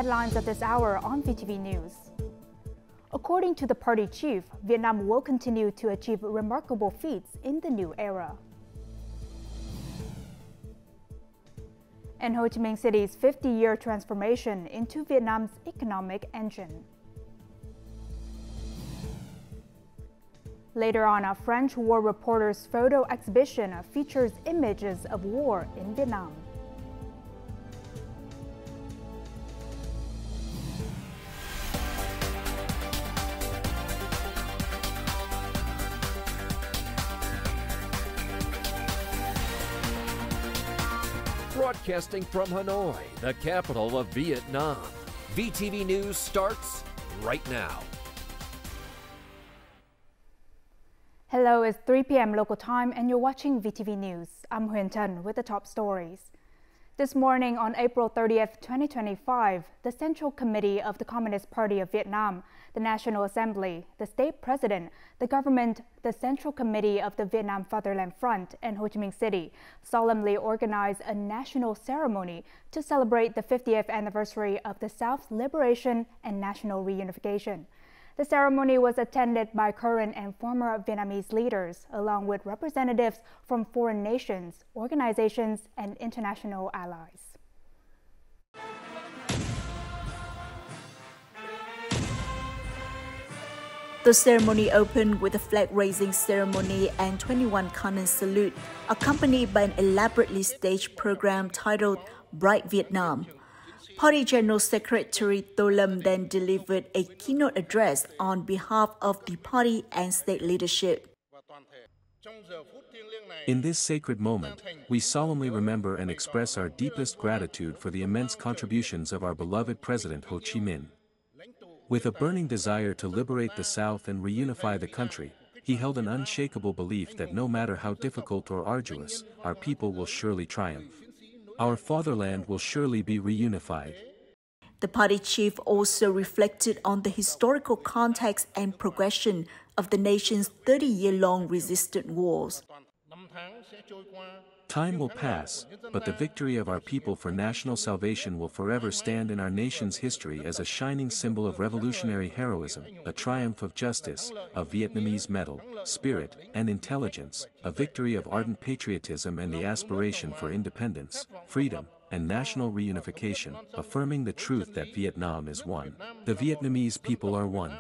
headlines of this hour on VTV News. According to the party chief, Vietnam will continue to achieve remarkable feats in the new era. And Ho Chi Minh City's 50-year transformation into Vietnam's economic engine. Later on, a French war reporter's photo exhibition features images of war in Vietnam. Broadcasting from Hanoi, the capital of Vietnam. VTV News starts right now. Hello, it's 3 p.m. local time and you're watching VTV News. I'm Huyền Trân with the top stories. This morning on April 30th, 2025, the Central Committee of the Communist Party of Vietnam, the National Assembly, the State President, the government, the Central Committee of the Vietnam Fatherland Front, and Ho Chi Minh City solemnly organized a national ceremony to celebrate the 50th anniversary of the South's liberation and national reunification. The ceremony was attended by current and former Vietnamese leaders, along with representatives from foreign nations, organizations, and international allies. The ceremony opened with a flag-raising ceremony and 21 cannon salute, accompanied by an elaborately staged program titled Bright Vietnam. Party General Secretary Tô Lâm then delivered a keynote address on behalf of the party and state leadership. In this sacred moment, we solemnly remember and express our deepest gratitude for the immense contributions of our beloved President Ho Chi Minh. With a burning desire to liberate the South and reunify the country, he held an unshakable belief that no matter how difficult or arduous, our people will surely triumph. Our fatherland will surely be reunified. The party chief also reflected on the historical context and progression of the nation's 30-year-long resistant wars. Time will pass, but the victory of our people for national salvation will forever stand in our nation's history as a shining symbol of revolutionary heroism, a triumph of justice, of Vietnamese mettle, spirit, and intelligence, a victory of ardent patriotism and the aspiration for independence, freedom, and national reunification, affirming the truth that Vietnam is one. The Vietnamese people are one.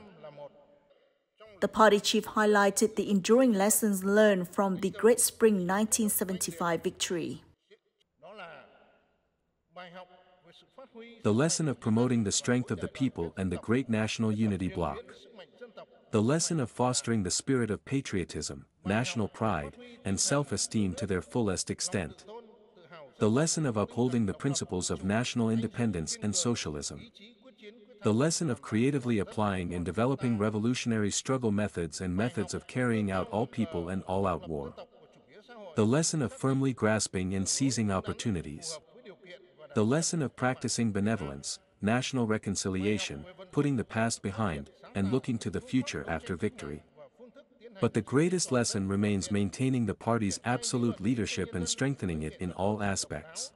The party chief highlighted the enduring lessons learned from the Great Spring 1975 victory. The lesson of promoting the strength of the people and the great national unity bloc. The lesson of fostering the spirit of patriotism, national pride, and self-esteem to their fullest extent. The lesson of upholding the principles of national independence and socialism. The lesson of creatively applying and developing revolutionary struggle methods and methods of carrying out all-people and all-out war. The lesson of firmly grasping and seizing opportunities. The lesson of practicing benevolence, national reconciliation, putting the past behind, and looking to the future after victory. But the greatest lesson remains maintaining the party's absolute leadership and strengthening it in all aspects.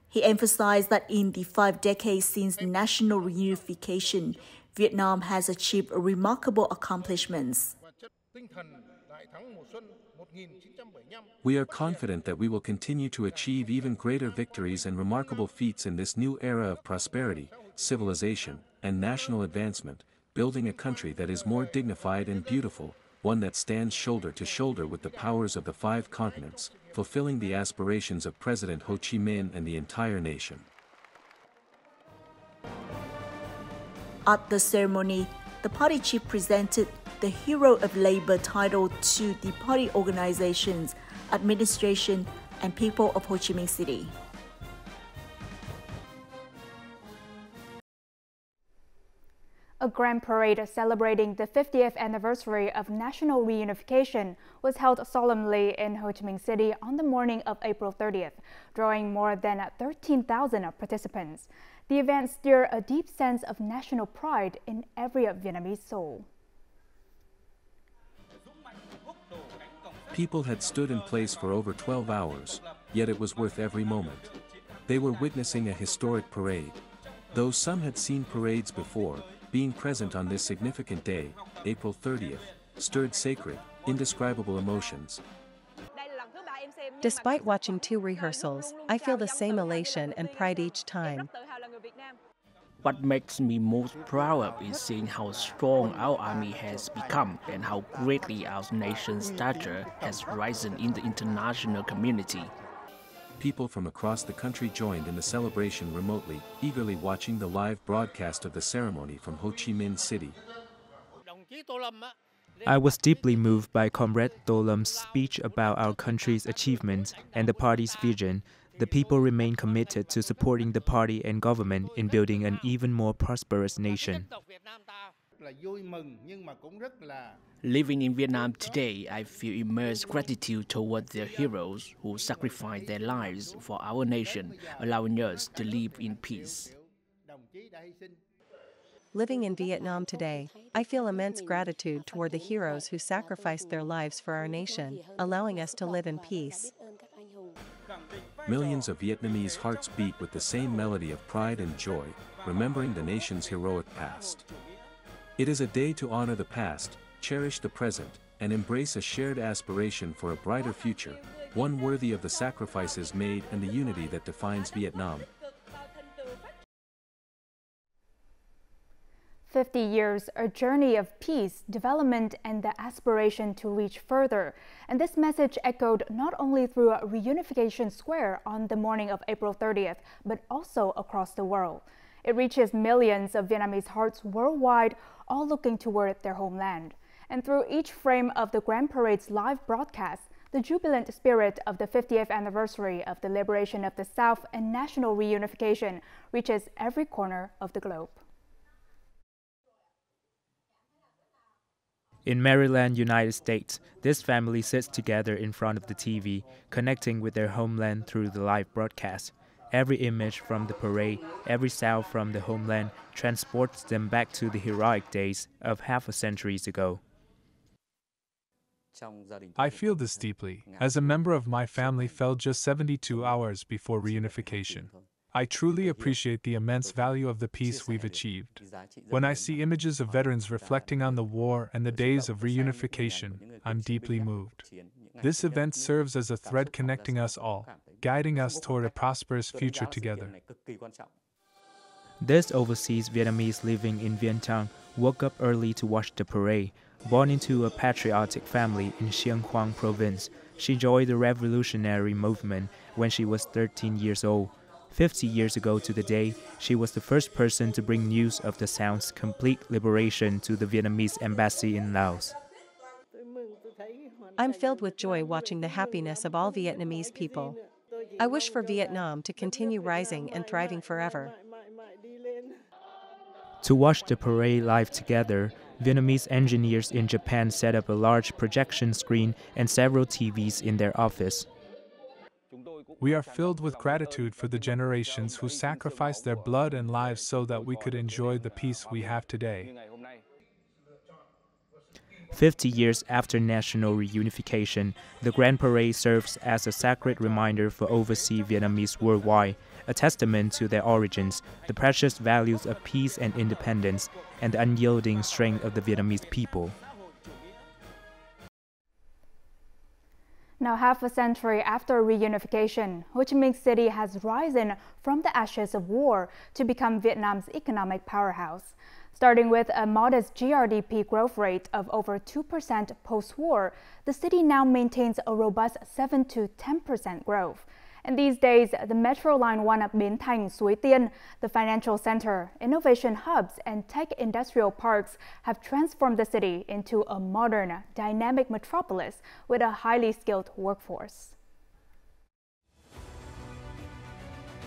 He emphasized that in the 5 decades since national reunification, Vietnam has achieved remarkable accomplishments. We are confident that we will continue to achieve even greater victories and remarkable feats in this new era of prosperity, civilization, and national advancement, building a country that is more dignified and beautiful, one that stands shoulder to shoulder with the powers of the 5 continents, fulfilling the aspirations of President Ho Chi Minh and the entire nation. At the ceremony, the party chief presented the Hero of Labor title to the party organizations, administration, and people of Ho Chi Minh City. A grand parade celebrating the 50th anniversary of national reunification was held solemnly in Ho Chi Minh City on the morning of April 30th, drawing more than 13,000 participants. The event stirred a deep sense of national pride in every Vietnamese soul. People had stood in place for over 12 hours, yet it was worth every moment. They were witnessing a historic parade. Though some had seen parades before, being present on this significant day, April 30th, stirred sacred, indescribable emotions. Despite watching 2 rehearsals, I feel the same elation and pride each time. What makes me most proud is seeing how strong our army has become and how greatly our nation's stature has risen in the international community. People from across the country joined in the celebration remotely, eagerly watching the live broadcast of the ceremony from Ho Chi Minh City. I was deeply moved by Comrade To Lam's speech about our country's achievements and the party's vision. The people remain committed to supporting the party and government in building an even more prosperous nation. Living in Vietnam today, I feel immense gratitude toward the heroes who sacrificed their lives for our nation, allowing us to live in peace. Living in Vietnam today, I feel immense gratitude toward the heroes who sacrificed their lives for our nation, allowing us to live in peace. Millions of Vietnamese hearts beat with the same melody of pride and joy, remembering the nation's heroic past. It is a day to honor the past, cherish the present, and embrace a shared aspiration for a brighter future, one worthy of the sacrifices made and the unity that defines Vietnam. 50 years, a journey of peace, development, and the aspiration to reach further. And this message echoed not only through a Reunification Square on the morning of April 30th, but also across the world. It reaches millions of Vietnamese hearts worldwide, all looking toward their homeland. And through each frame of the Grand Parade's live broadcast, the jubilant spirit of the 50th anniversary of the liberation of the South and national reunification reaches every corner of the globe. In Maryland, United States, this family sits together in front of the TV, connecting with their homeland through the live broadcast. Every image from the parade, every sound from the homeland transports them back to the heroic days of half a century ago. I feel this deeply, as a member of my family fell just 72 hours before reunification. I truly appreciate the immense value of the peace we've achieved. When I see images of veterans reflecting on the war and the days of reunification, I'm deeply moved. This event serves as a thread connecting us all, guiding us toward a prosperous future together. This overseas Vietnamese living in Vientiane woke up early to watch the parade. Born into a patriotic family in Siêng Khoang province, she joined the revolutionary movement when she was 13 years old. 50 years ago to the day, she was the first person to bring news of the Sound's complete liberation to the Vietnamese embassy in Laos. I'm filled with joy watching the happiness of all Vietnamese people. I wish for Vietnam to continue rising and thriving forever. To watch the parade live together, Vietnamese engineers in Japan set up a large projection screen and several TVs in their office. We are filled with gratitude for the generations who sacrificed their blood and lives so that we could enjoy the peace we have today. 50 years after national reunification, the Grand Parade serves as a sacred reminder for overseas Vietnamese worldwide, a testament to their origins, the precious values of peace and independence, and the unyielding strength of the Vietnamese people. Now, half a century after reunification, Ho Chi Minh City has risen from the ashes of war to become Vietnam's economic powerhouse. Starting with a modest GRDP growth rate of over 2% post-war, the city now maintains a robust 7 to 10% growth. And these days, the Metro Line 1 of Bến Thành, Suối Tiên, the financial center, innovation hubs, and tech industrial parks have transformed the city into a modern, dynamic metropolis with a highly skilled workforce.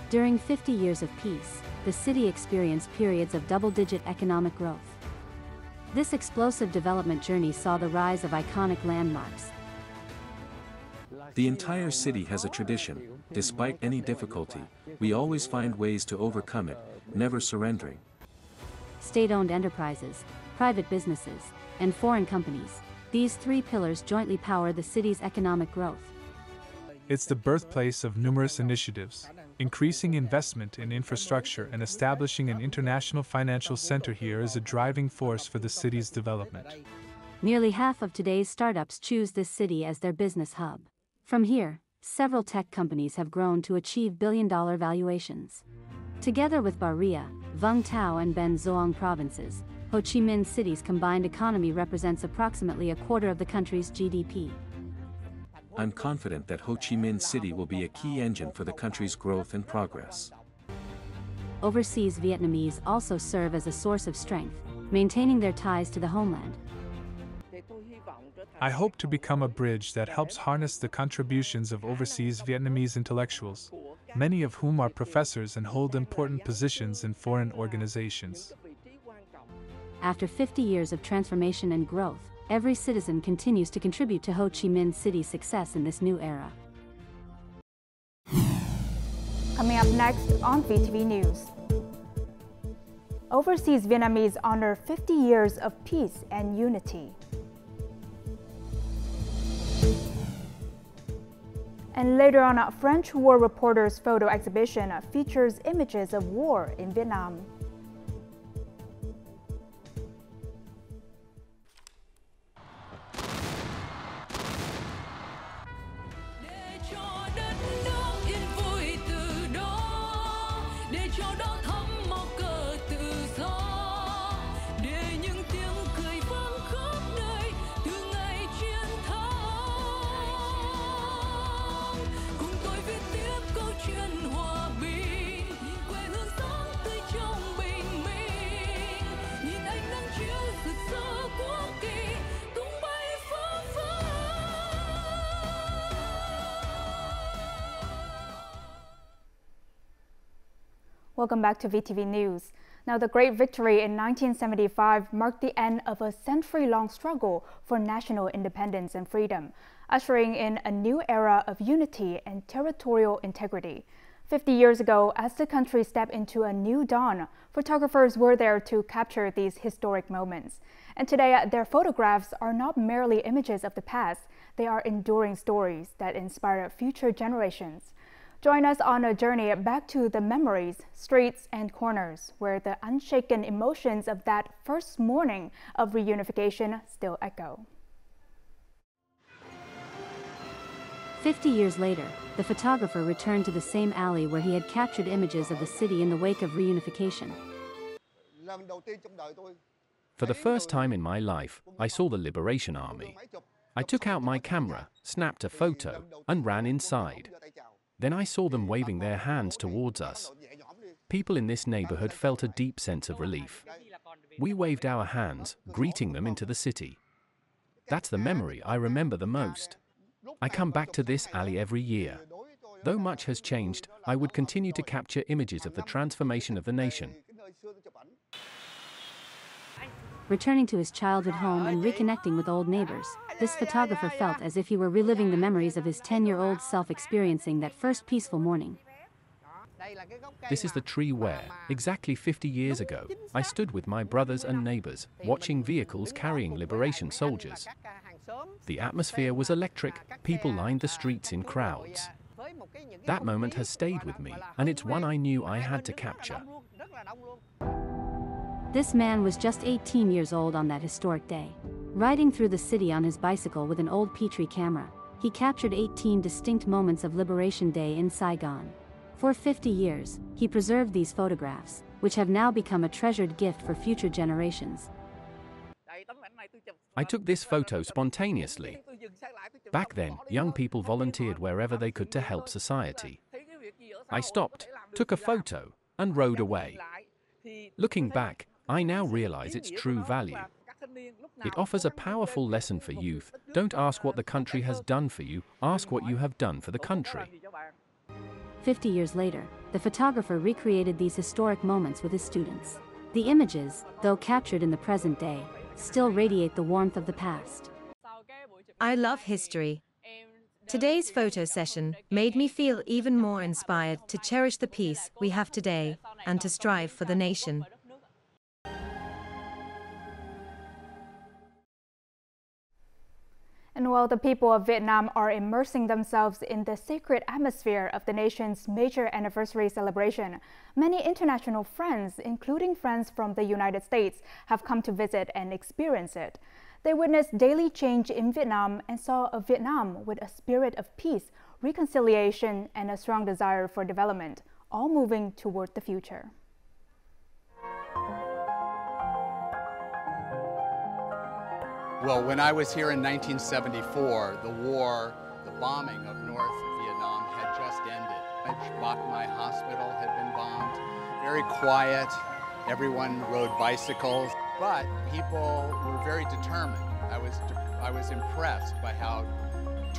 During 50 years of peace, the city experienced periods of double-digit economic growth. This explosive development journey saw the rise of iconic landmarks. The entire city has a tradition. Despite any difficulty, we always find ways to overcome it, never surrendering. State-owned enterprises, private businesses, and foreign companies, these three pillars jointly power the city's economic growth. It's the birthplace of numerous initiatives. Increasing investment in infrastructure and establishing an international financial center here is a driving force for the city's development. Nearly half of today's startups choose this city as their business hub. From here, several tech companies have grown to achieve billion-dollar valuations. Together with Barria, Vung Tau and Ben Xoang provinces, Ho Chi Minh City's combined economy represents approximately a quarter of the country's GDP. I'm confident that Ho Chi Minh City will be a key engine for the country's growth and progress. Overseas Vietnamese also serve as a source of strength, maintaining their ties to the homeland. I hope to become a bridge that helps harness the contributions of overseas Vietnamese intellectuals, many of whom are professors and hold important positions in foreign organizations. After 50 years of transformation and growth, every citizen continues to contribute to Ho Chi Minh City's success in this new era. Coming up next on VTV News. Overseas Vietnamese honor 50 years of peace and unity. And later on, a French war reporters' photo exhibition features images of war in Vietnam. Welcome back to VTV News. Now, the great victory in 1975 marked the end of a century-long struggle for national independence and freedom, ushering in a new era of unity and territorial integrity. 50 years ago, as the country stepped into a new dawn, photographers were there to capture these historic moments. And today, their photographs are not merely images of the past, they are enduring stories that inspire future generations. Join us on a journey back to the memories, streets, and corners where the unshaken emotions of that first morning of reunification still echo. 50 years later, the photographer returned to the same alley where he had captured images of the city in the wake of reunification. For the first time in my life, I saw the Liberation Army. I took out my camera, snapped a photo, and ran inside. Then I saw them waving their hands towards us. People in this neighborhood felt a deep sense of relief. We waved our hands, greeting them into the city. That's the memory I remember the most. I come back to this alley every year. Though much has changed, I would continue to capture images of the transformation of the nation. Returning to his childhood home and reconnecting with old neighbors, this photographer felt as if he were reliving the memories of his 10-year-old self experiencing that first peaceful morning. This is the tree where, exactly 50 years ago, I stood with my brothers and neighbors, watching vehicles carrying liberation soldiers. The atmosphere was electric, people lined the streets in crowds. That moment has stayed with me, and it's one I knew I had to capture. This man was just 18 years old on that historic day. Riding through the city on his bicycle with an old Petrie camera, he captured 18 distinct moments of Liberation Day in Saigon. For 50 years, he preserved these photographs, which have now become a treasured gift for future generations. I took this photo spontaneously. Back then, young people volunteered wherever they could to help society. I stopped, took a photo, and rode away. Looking back, I now realize its true value. It offers a powerful lesson for youth. Don't ask what the country has done for you, ask what you have done for the country. 50 years later, the photographer recreated these historic moments with his students. The images, though captured in the present day, still radiate the warmth of the past. I love history. Today's photo session made me feel even more inspired to cherish the peace we have today and to strive for the nation. And And while the people of Vietnam are immersing themselves in the sacred atmosphere of the nation's major anniversary celebration, many international friends, including friends from the United States, have come to visit and experience it. They witnessed daily change in Vietnam and saw a Vietnam with a spirit of peace, reconciliation, and a strong desire for development, all moving toward the future. Well, when I was here in 1974, the bombing of North Vietnam had just ended. Bach Mai Hospital had been bombed. Very quiet, everyone rode bicycles, but people were very determined. I was impressed by how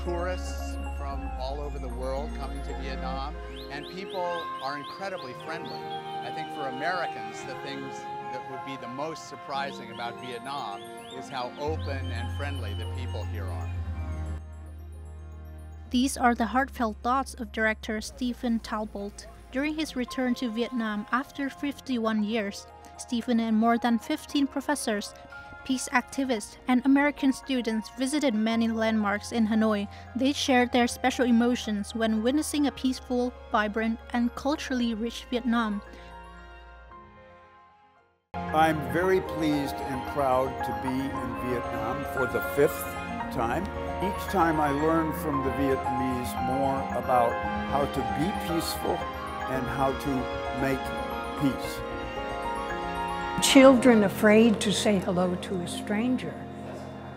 tourists from all over the world coming to Vietnam, and people are incredibly friendly. I think for Americans, the things that would be the most surprising about Vietnam is how open and friendly the people here are. These are the heartfelt thoughts of director Stephen Talbot. During his return to Vietnam after 51 years, Stephen and more than 15 professors, peace activists, and American students visited many landmarks in Hanoi. They shared their special emotions when witnessing a peaceful, vibrant, and culturally rich Vietnam. I'm very pleased and proud to be in Vietnam for the 5th time. Each time I learn from the Vietnamese more about how to be peaceful and how to make peace. Children afraid to say hello to a stranger,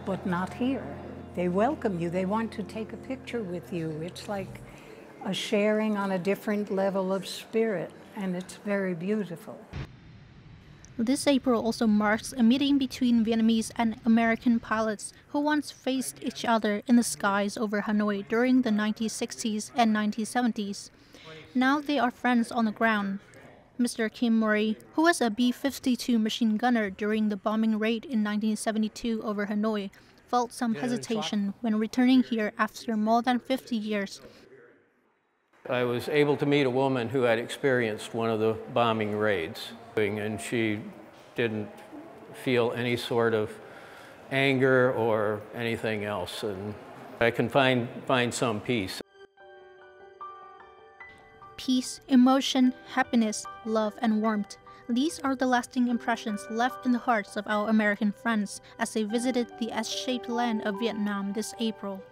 but not here. They welcome you. They want to take a picture with you. It's like a sharing on a different level of spirit, and it's very beautiful. This April also marks a meeting between Vietnamese and American pilots who once faced each other in the skies over Hanoi during the 1960s and 1970s. Now they are friends on the ground. Mr. Kim Murray, who was a B-52 machine gunner during the bombing raid in 1972 over Hanoi, felt some hesitation when returning here after more than 50 years. I was able to meet a woman who had experienced one of the bombing raids, and she didn't feel any sort of anger or anything else, and I can find some peace. Peace, emotion, happiness, love, and warmth. These are the lasting impressions left in the hearts of our American friends as they visited the S-shaped land of Vietnam this April.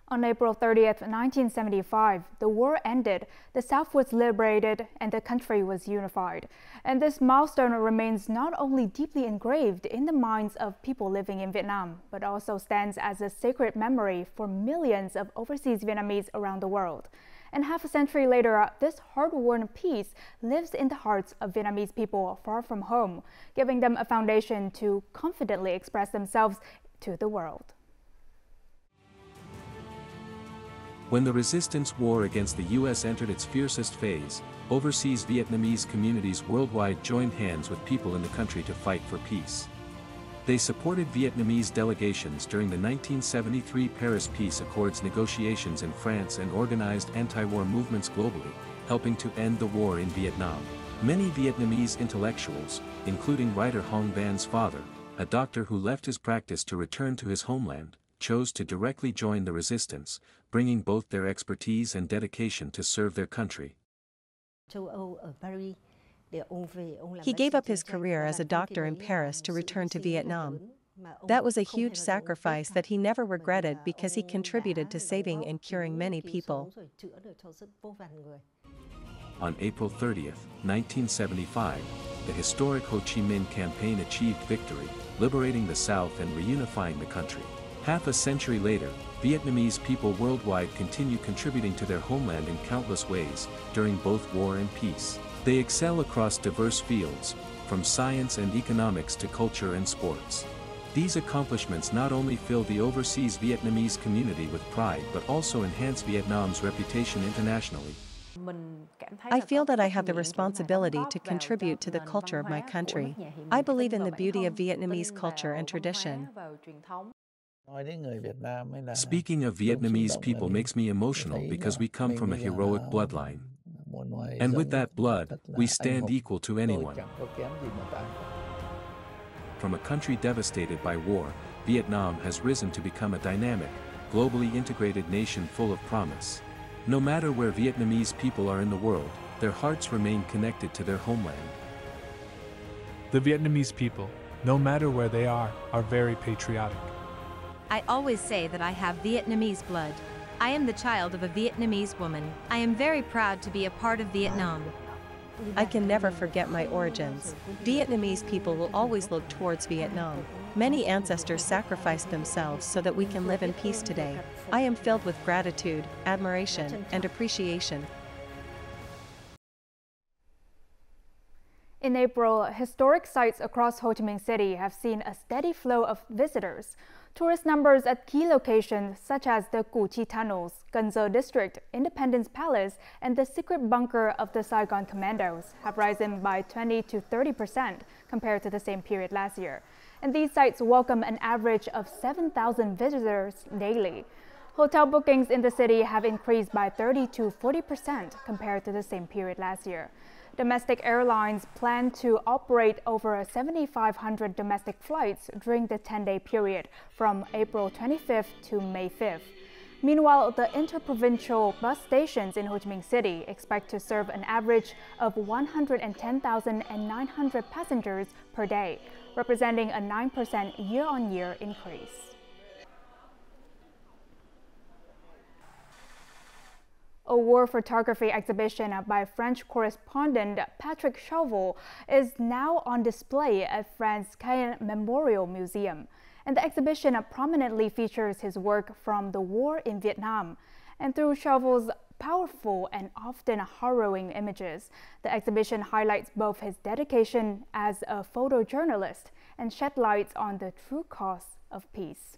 On April 30th, 1975, the war ended, the South was liberated, and the country was unified. And this milestone remains not only deeply engraved in the minds of people living in Vietnam, but also stands as a sacred memory for millions of overseas Vietnamese around the world. And half a century later, this hard-won peace lives in the hearts of Vietnamese people far from home, giving them a foundation to confidently express themselves to the world. When the resistance war against the U.S. entered its fiercest phase, overseas Vietnamese communities worldwide joined hands with people in the country to fight for peace. They supported Vietnamese delegations during the 1973 Paris Peace Accords negotiations in France and organized anti-war movements globally, helping to end the war in Vietnam. Many Vietnamese intellectuals, including writer Hong Van's father, a doctor who left his practice to return to his homeland, chose to directly join the resistance, bringing both their expertise and dedication to serve their country. He gave up his career as a doctor in Paris to return to Vietnam. That was a huge sacrifice that he never regretted because he contributed to saving and curing many people. On April 30th, 1975, the historic Ho Chi Minh Campaign achieved victory, liberating the South and reunifying the country. Half a century later, Vietnamese people worldwide continue contributing to their homeland in countless ways, during both war and peace. They excel across diverse fields, from science and economics to culture and sports. These accomplishments not only fill the overseas Vietnamese community with pride but also enhance Vietnam's reputation internationally. I feel that I have the responsibility to contribute to the culture of my country. I believe in the beauty of Vietnamese culture and tradition. Speaking of Vietnamese people makes me emotional because we come from a heroic bloodline. And with that blood, we stand equal to anyone. from a country devastated by war, Vietnam has risen to become a dynamic, globally integrated nation full of promise. No matter where Vietnamese people are in the world, their hearts remain connected to their homeland. The Vietnamese people, no matter where they are very patriotic. I always say that I have Vietnamese blood. I am the child of a Vietnamese woman. I am very proud to be a part of Vietnam. I can never forget my origins. Vietnamese people will always look towards Vietnam. Many ancestors sacrificed themselves so that we can live in peace today. I am filled with gratitude, admiration, and appreciation. In April, historic sites across Ho Chi Minh City have seen a steady flow of visitors. Tourist numbers at key locations such as the Củ Chi Tunnels, Cần Giờ District, Independence Palace, and the secret bunker of the Saigon Commandos have risen by 20 to 30% compared to the same period last year. And these sites welcome an average of 7,000 visitors daily. Hotel bookings in the city have increased by 30 to 40% compared to the same period last year. Domestic airlines plan to operate over 7,500 domestic flights during the 10-day period from April 25th to May 5th. Meanwhile, the interprovincial bus stations in Ho Chi Minh City expect to serve an average of 110,900 passengers per day, representing a 9% year-on-year increase. A war photography exhibition by French correspondent Patrick Chauvel is now on display at France's Caen Memorial Museum. And the exhibition prominently features his work from the war in Vietnam. And through Chauvel's powerful and often harrowing images, the exhibition highlights both his dedication as a photojournalist and shed light on the true cause of peace.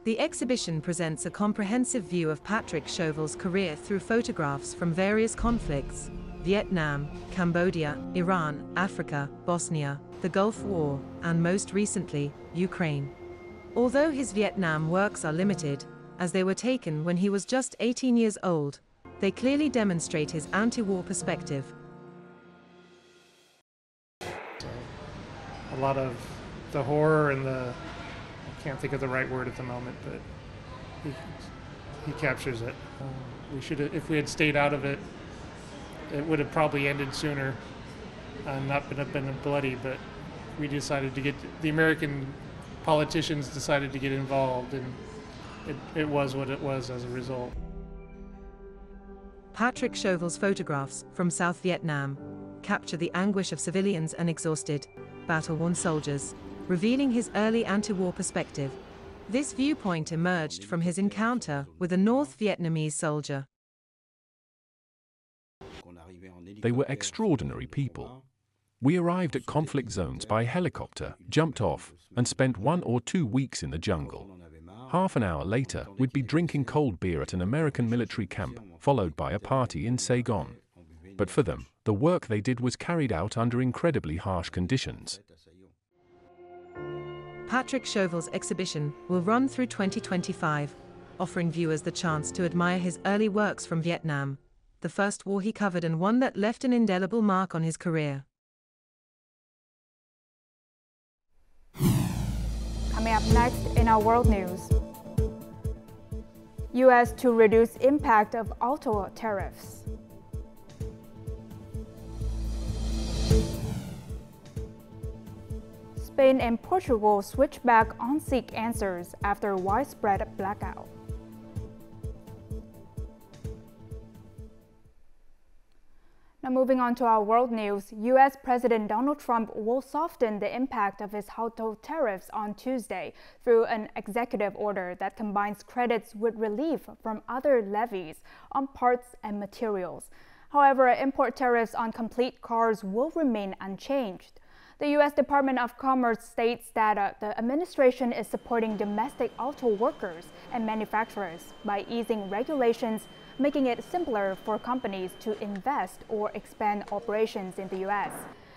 The exhibition presents a comprehensive view of Patrick Chauvel's career through photographs from various conflicts: Vietnam, Cambodia, Iran, Africa, Bosnia, the Gulf War, and most recently, Ukraine. Although his Vietnam works are limited, as they were taken when he was just 18 years old, they clearly demonstrate his anti-war perspective. A lot of the horror and I can't think of the right word at the moment, but he captures it. If we had stayed out of it, it would have probably ended sooner and not been bloody, but we decided to the American politicians decided to get involved, and it was what it was as a result. Patrick Chauvel's photographs from South Vietnam capture the anguish of civilians and exhausted, battle-worn soldiers, revealing his early anti-war perspective. This viewpoint emerged from his encounter with a North Vietnamese soldier. They were extraordinary people. We arrived at conflict zones by helicopter, jumped off, and spent 1 or 2 weeks in the jungle. Half an hour later, we'd be drinking cold beer at an American military camp, followed by a party in Saigon. But for them, the work they did was carried out under incredibly harsh conditions. Patrick Chauvel's exhibition will run through 2025, offering viewers the chance to admire his early works from Vietnam, the first war he covered and one that left an indelible mark on his career. Coming up next in our world news. U.S. to reduce impact of auto tariffs. Spain and Portugal switch back on seek answers after widespread blackout. Now moving on to our world news, U.S. President Donald Trump will soften the impact of his auto tariffs on Tuesday through an executive order that combines credits with relief from other levies on parts and materials. However, import tariffs on complete cars will remain unchanged. The U.S. Department of Commerce states that the administration is supporting domestic auto workers and manufacturers by easing regulations, making it simpler for companies to invest or expand operations in the U.S.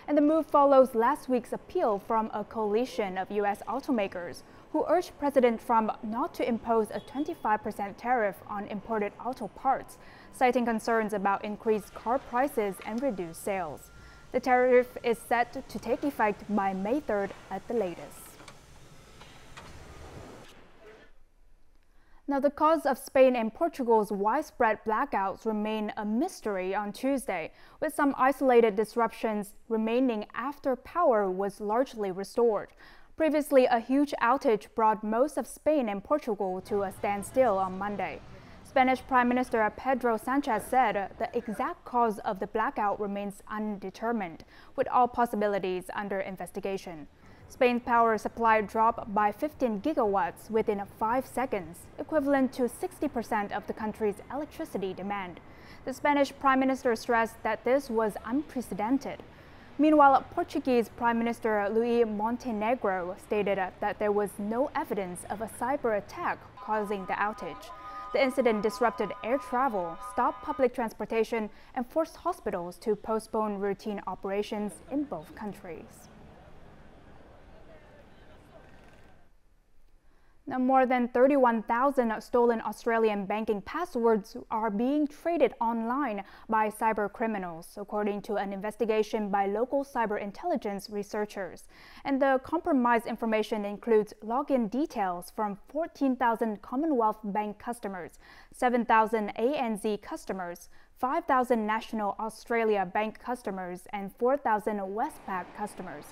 And the move follows last week's appeal from a coalition of U.S. automakers who urged President Trump not to impose a 25% tariff on imported auto parts, citing concerns about increased car prices and reduced sales. The tariff is set to take effect by May 3rd at the latest. Now, the cause of Spain and Portugal's widespread blackouts remain a mystery on Tuesday, with some isolated disruptions remaining after power was largely restored. Previously, a huge outage brought most of Spain and Portugal to a standstill on Monday. Spanish Prime Minister Pedro Sanchez said the exact cause of the blackout remains undetermined, with all possibilities under investigation. Spain's power supply dropped by 15 gigawatts within 5 seconds, equivalent to 60% of the country's electricity demand. The Spanish Prime Minister stressed that this was unprecedented. Meanwhile, Portuguese Prime Minister Luis Montenegro stated that there was no evidence of a cyber attack causing the outage. The incident disrupted air travel, stopped public transportation, and forced hospitals to postpone routine operations in both countries. Now, more than 31,000 stolen Australian banking passwords are being traded online by cyber criminals, according to an investigation by local cyber intelligence researchers. And the compromised information includes login details from 14,000 Commonwealth Bank customers, 7,000 ANZ customers, 5,000 National Australia Bank customers, and 4,000 Westpac customers.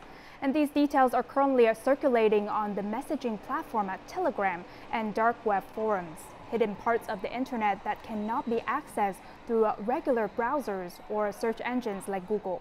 And these details are currently circulating on the messaging platform at Telegram and dark web forums, hidden parts of the internet that cannot be accessed through regular browsers or search engines like Google.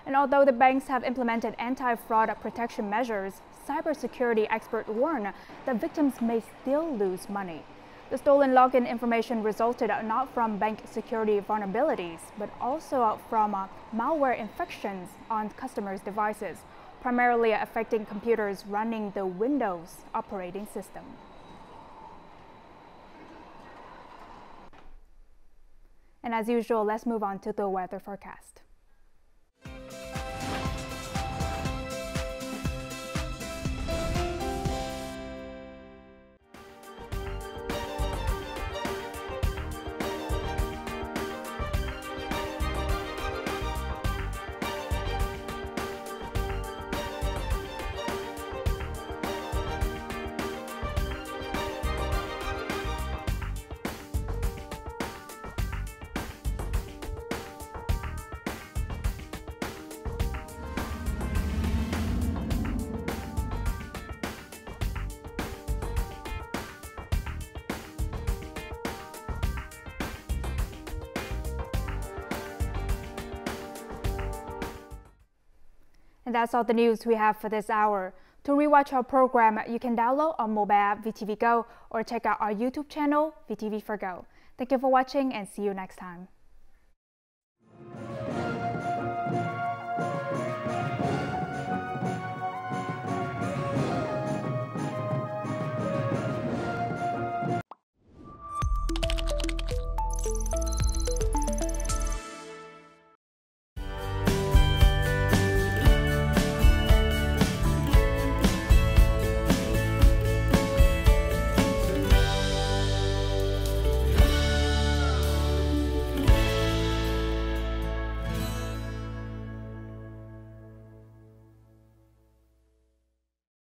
And although the banks have implemented anti-fraud protection measures, cybersecurity experts warn that victims may still lose money. The stolen login information resulted not from bank security vulnerabilities, but also from malware infections on customers' devices, primarily affecting computers running the Windows operating system. And as usual, let's move on to the weather forecast. And that's all the news we have for this hour. To rewatch our program, you can download our mobile app VTVgo or check out our YouTube channel VTV4Go. Thank you for watching and see you next time.